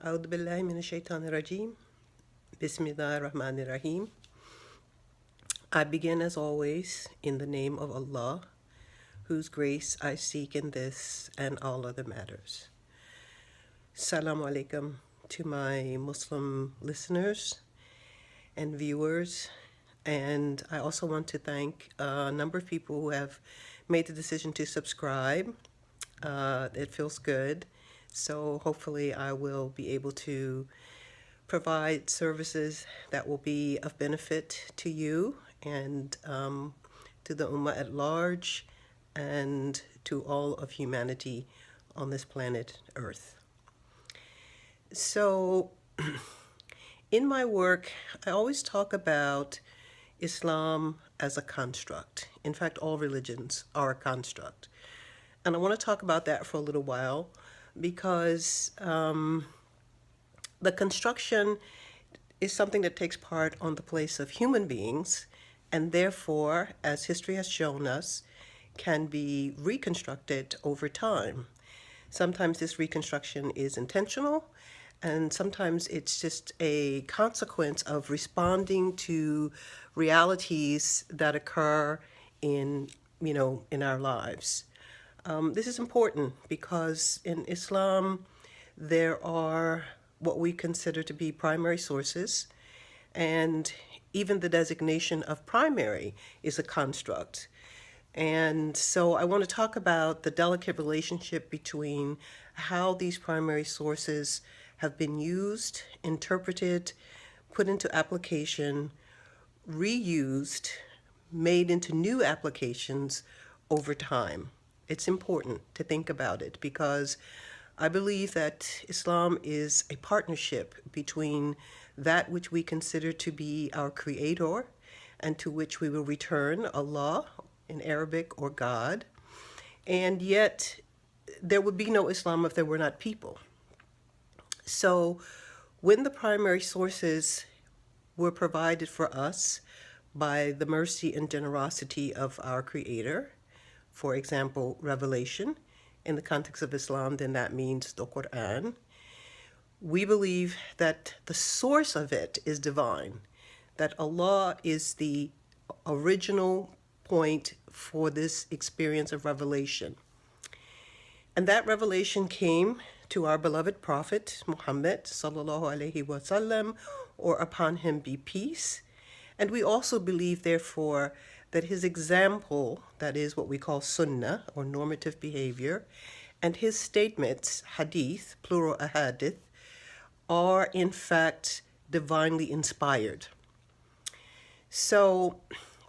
أعوذ بالله من الشيطان الرجيم. Bismillah ar-Rahman ar-Rahim. I begin as always in the name of Allah, whose grace I seek in this and all other matters. Assalamu alaikum to my Muslim listeners and viewers. And I also want to thank a number of people who have made the decision to subscribe. It feels good. So hopefully I will be able to provide services that will be of benefit to you and to the Ummah at large and to all of humanity on this planet Earth. So in my work, I always talk about Islam as a construct. In fact, all religions are a construct. And I want to talk about that for a little while because the construction is something that takes part on the place of human beings and therefore, as history has shown us, can be reconstructed over time. Sometimes this reconstruction is intentional, and sometimes it's just a consequence of responding to realities that occur in our lives. This is important because in Islam there are what we consider to be primary sources, and even the designation of primary is a construct. And so I want to talk about the delicate relationship between how these primary sources have been used, interpreted, put into application, reused, made into new applications over time. It's important to think about it because I believe that Islam is a partnership between that which we consider to be our creator and to which we will return, Allah in Arabic, or God. And yet there would be no Islam if there were not people. So when the primary sources were provided for us by the mercy and generosity of our Creator, for example, revelation, in the context of Islam, then that means the Quran. We believe that the source of it is divine, that Allah is the original point for this experience of revelation. And that revelation came to our beloved Prophet Muhammad sallallahu alaihi wasallam, or upon him be peace. And we also believe, therefore, that his example, that is what we call sunnah, or normative behavior, and his statements, hadith, plural ahadith, are in fact divinely inspired. So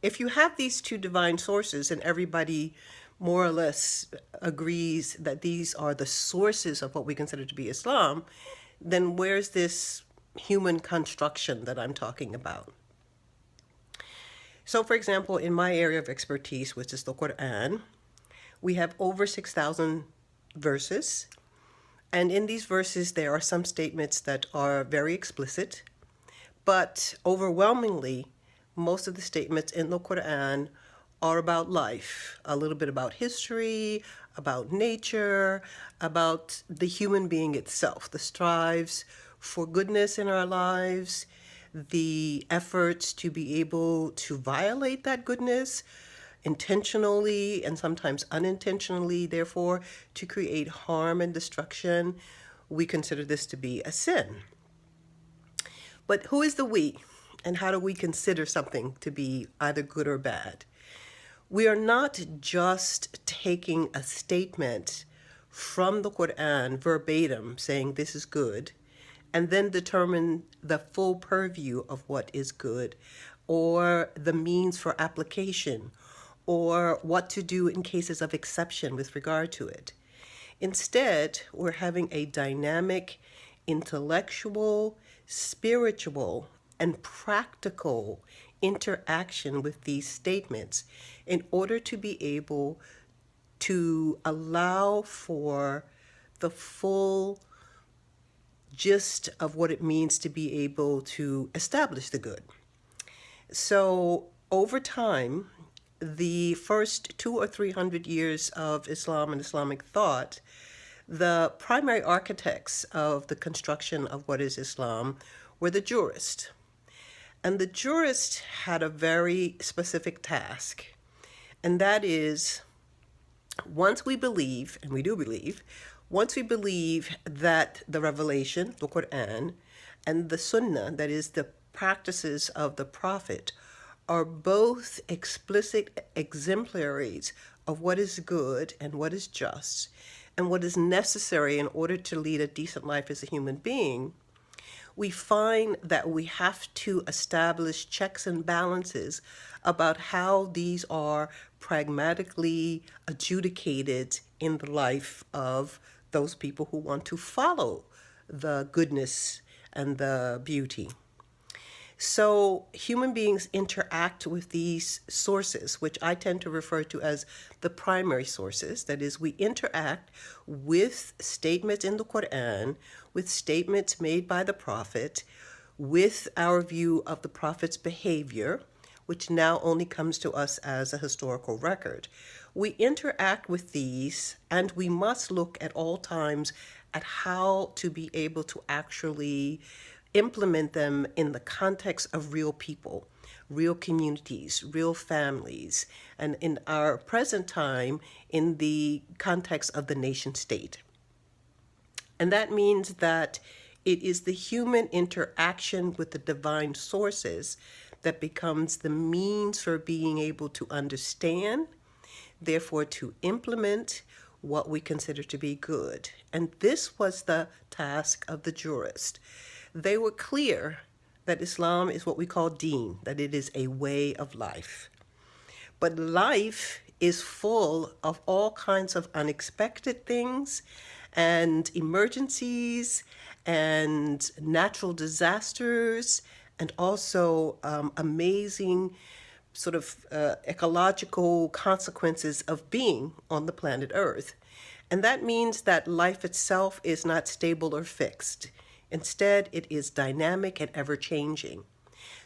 if you have these two divine sources and everybody more or less agrees that these are the sources of what we consider to be Islam, then where's this human construction that I'm talking about? So for example, in my area of expertise, which is the Quran, we have over 6,000 verses. And in these verses, there are some statements that are very explicit, but overwhelmingly, most of the statements in the Quran are about life, a little bit about history, about nature, about the human being itself, the strives for goodness in our lives, the efforts to be able to violate that goodness intentionally and sometimes unintentionally, therefore, to create harm and destruction. We consider this to be a sin. But who is the we? And how do we consider something to be either good or bad? We are not just taking a statement from the Quran verbatim saying this is good and then determine the full purview of what is good or the means for application or what to do in cases of exception with regard to it. Instead, we're having a dynamic, intellectual, spiritual, and practical interaction with these statements in order to be able to allow for the full gist of what it means to be able to establish the good. So over time, the first 200 or 300 years of Islam and Islamic thought, The primary architects of the construction of what is Islam were the jurists. And the jurist had a very specific task, and that is once we believe, and we do believe, once we believe that the revelation, the Quran, and the Sunnah, that is the practices of the Prophet, are both explicit exemplaries of what is good and what is just, and what is necessary in order to lead a decent life as a human being, we find that we have to establish checks and balances about how these are pragmatically adjudicated in the life of those people who want to follow the goodness and the beauty. So human beings interact with these sources, which I tend to refer to as the primary sources. That is, we interact with statements in the Quran, with statements made by the Prophet, with our view of the Prophet's behavior, which now only comes to us as a historical record. We interact with these, and we must look at all times at how to be able to actually implement them in the context of real people, real communities, real families, and in our present time, in the context of the nation state. And that means that it is the human interaction with the divine sources that becomes the means for being able to understand, therefore to implement what we consider to be good. And this was the task of the jurist. They were clear that Islam is what we call deen, that it is a way of life. But life is full of all kinds of unexpected things and emergencies and natural disasters and also amazing sort of ecological consequences of being on the planet Earth. And that means that life itself is not stable or fixed. Instead, it is dynamic and ever-changing.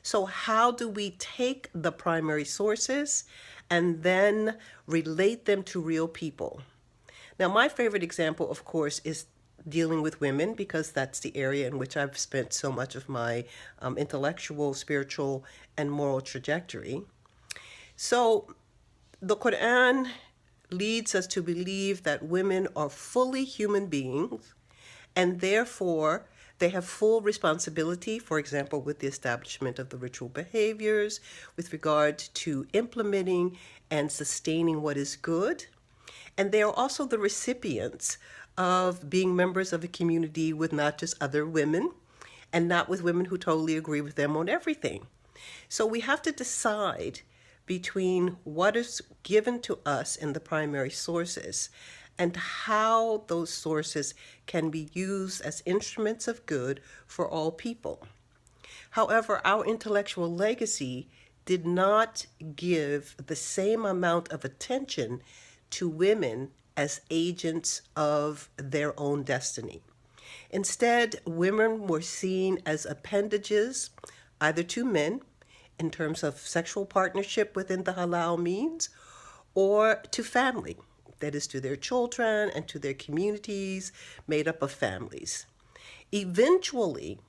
So how do we take the primary sources and then relate them to real people? Now, my favorite example, of course, is dealing with women, because that's the area in which I've spent so much of my intellectual, spiritual, and moral trajectory. So the Quran leads us to believe that women are fully human beings, and therefore they have full responsibility, for example, with the establishment of the ritual behaviors, with regard to implementing and sustaining what is good. And they are also the recipients of being members of a community with not just other women, and not with women who totally agree with them on everything. So we have to decide between what is given to us in the primary sources and how those sources can be used as instruments of good for all people. However, our intellectual legacy did not give the same amount of attention to women as agents of their own destiny. Instead, women were seen as appendages, either to men, in terms of sexual partnership within the halal means, or to family, that is, to their children and to their communities made up of families. Eventually,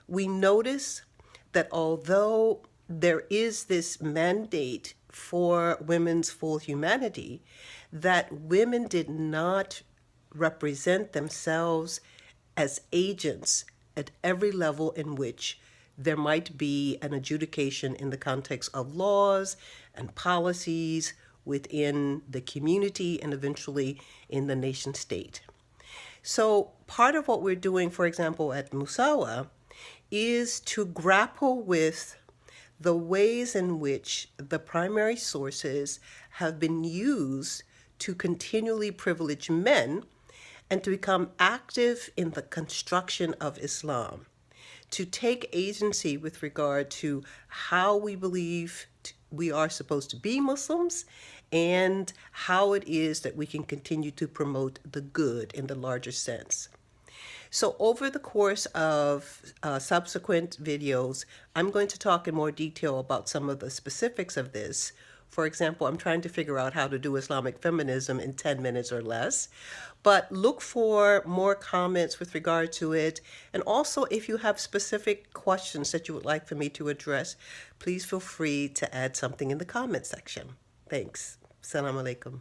we notice that although there is this mandate for women's full humanity, that women did not represent themselves as agents at every level in which there might be an adjudication in the context of laws and policies within the community and eventually in the nation state. So part of what we're doing, for example, at Musawa, is to grapple with the ways in which the primary sources have been used to continually privilege men and to become active in the construction of Islam, to take agency with regard to how we believe we are supposed to be Muslims and how it is that we can continue to promote the good in the larger sense. So over the course of subsequent videos, I'm going to talk in more detail about some of the specifics of this, For example, I'm trying to figure out how to do Islamic feminism in 10 minutes or less. But look for more comments with regard to it. And also, if you have specific questions that you would like for me to address, please feel free to add something in the comment section. Thanks. Assalamu alaikum.